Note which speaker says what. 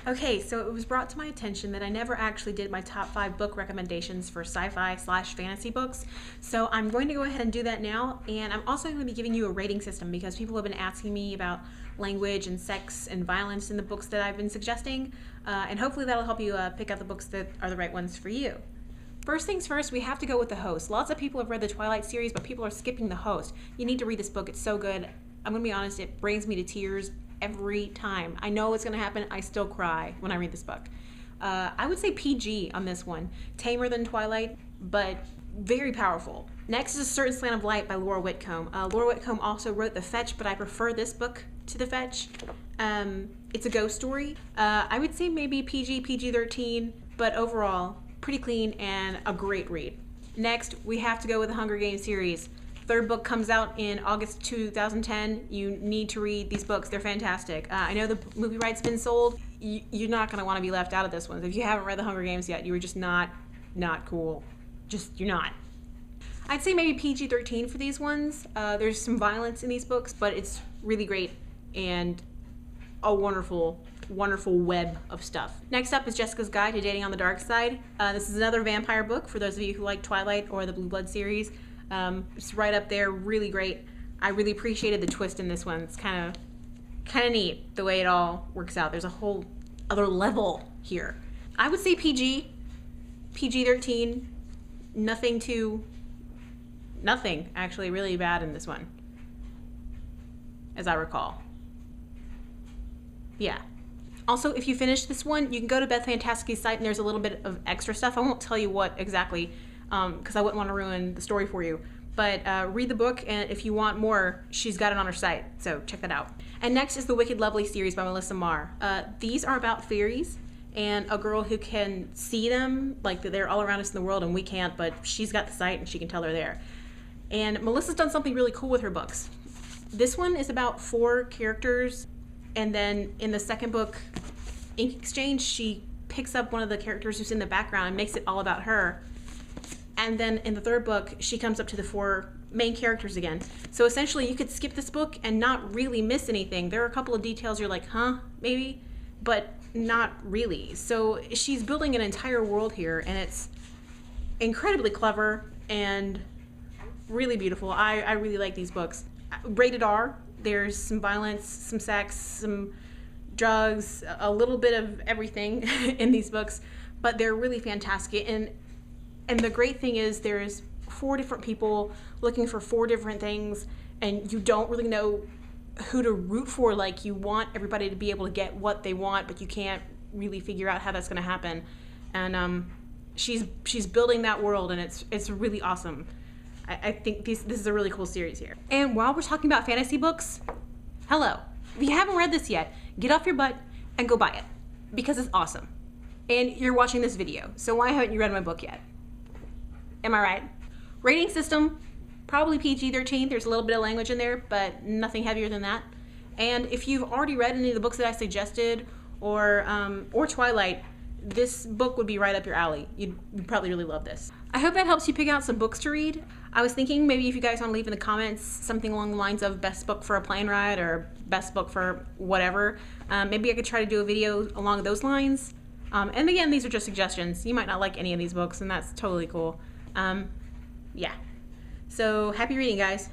Speaker 1: Okay, so it was brought to my attention that I never actually did my top 5 book recommendations for sci-fi/fantasy books. So I'm going to go ahead and do that now, and I'm also going to be giving you a rating system because people have been asking me about language and sex and violence in the books that I've been suggesting, and hopefully that'll help you pick out the books that are the right ones for you. First things first, we have to go with the host. Lots of people have read the Twilight series, but people are skipping the host. You need to read this book. It's so good. I'm going to be honest, it brings me to tears every time. I know it's going to happen. I still cry when I read this book. I would say PG on this one. Tamer than Twilight, but very powerful. Next is A Certain Slant of Light by Laura Whitcomb. Laura Whitcomb also wrote The Fetch, but I prefer this book to The Fetch. It's a ghost story. I would say maybe PG, PG-13, but overall, pretty clean and a great read. Next, we have to go with the Hunger Games series. Third book comes out in August 2010. You need to read these books. They're fantastic. I know the movie rights been sold. You're not going to want to be left out of this one. If you haven't read the Hunger Games yet, you were just not cool. You're not. I'd say maybe PG-13 for these ones. There's some violence in these books, but it's really great and a wonderful web of stuff. Next up is Jessica's Guide to Dating on the Dark Side. This is another vampire book for those of you who like Twilight or the Blue Blood series. It's right up there, really great. I really appreciated the twist in this one. It's kind of neat the way it all works out. There's a whole other level here. I would say PG, PG-13, nothing actually really bad in this one, as I recall. Yeah. Also, if you finish this one, you can go to Beth Fantaskey's site and there's a little bit of extra stuff. I won't tell you what exactly, because I wouldn't want to ruin the story for you. But read the book, and if you want more, she's got it on her site, so check that out. And next is the Wicked Lovely series by Melissa Marr. These are about fairies and a girl who can see them, like they're all around us in the world and we can't, but she's got the site and she can tell they're there. And Melissa's done something really cool with her books. This one is about 4 characters, and then in the second book, Ink Exchange, she picks up one of the characters who's in the background and makes it all about her. And then in the third book, she comes up to the 4 main characters again. So essentially, you could skip this book and not really miss anything. There are a couple of details you're like, huh, maybe? But not really. So she's building an entire world here, and it's incredibly clever and really beautiful. I really like these books. Rated R. There's some violence, some sex, some drugs, a little bit of everything in these books, but they're really fantastic. And the great thing is there's 4 different people looking for 4 different things, and you don't really know who to root for. Like, you want everybody to be able to get what they want, but you can't really figure out how that's going to happen. And she's building that world, and it's really awesome. I think this is a really cool series here. And while we're talking about fantasy books, hello. If you haven't read this yet, get off your butt and go buy it, because it's awesome. And you're watching this video, so why haven't you read my book yet? Am I right? Rating system, probably PG-13. There's a little bit of language in there, but nothing heavier than that. And if you've already read any of the books that I suggested, or Twilight, this book would be right up your alley. You'd probably really love this. I hope that helps you pick out some books to read. I was thinking maybe if you guys want to leave in the comments something along the lines of best book for a plane ride or best book for whatever, maybe I could try to do a video along those lines. And again, these are just suggestions. You might not like any of these books, and that's totally cool. Yeah. So happy reading, guys.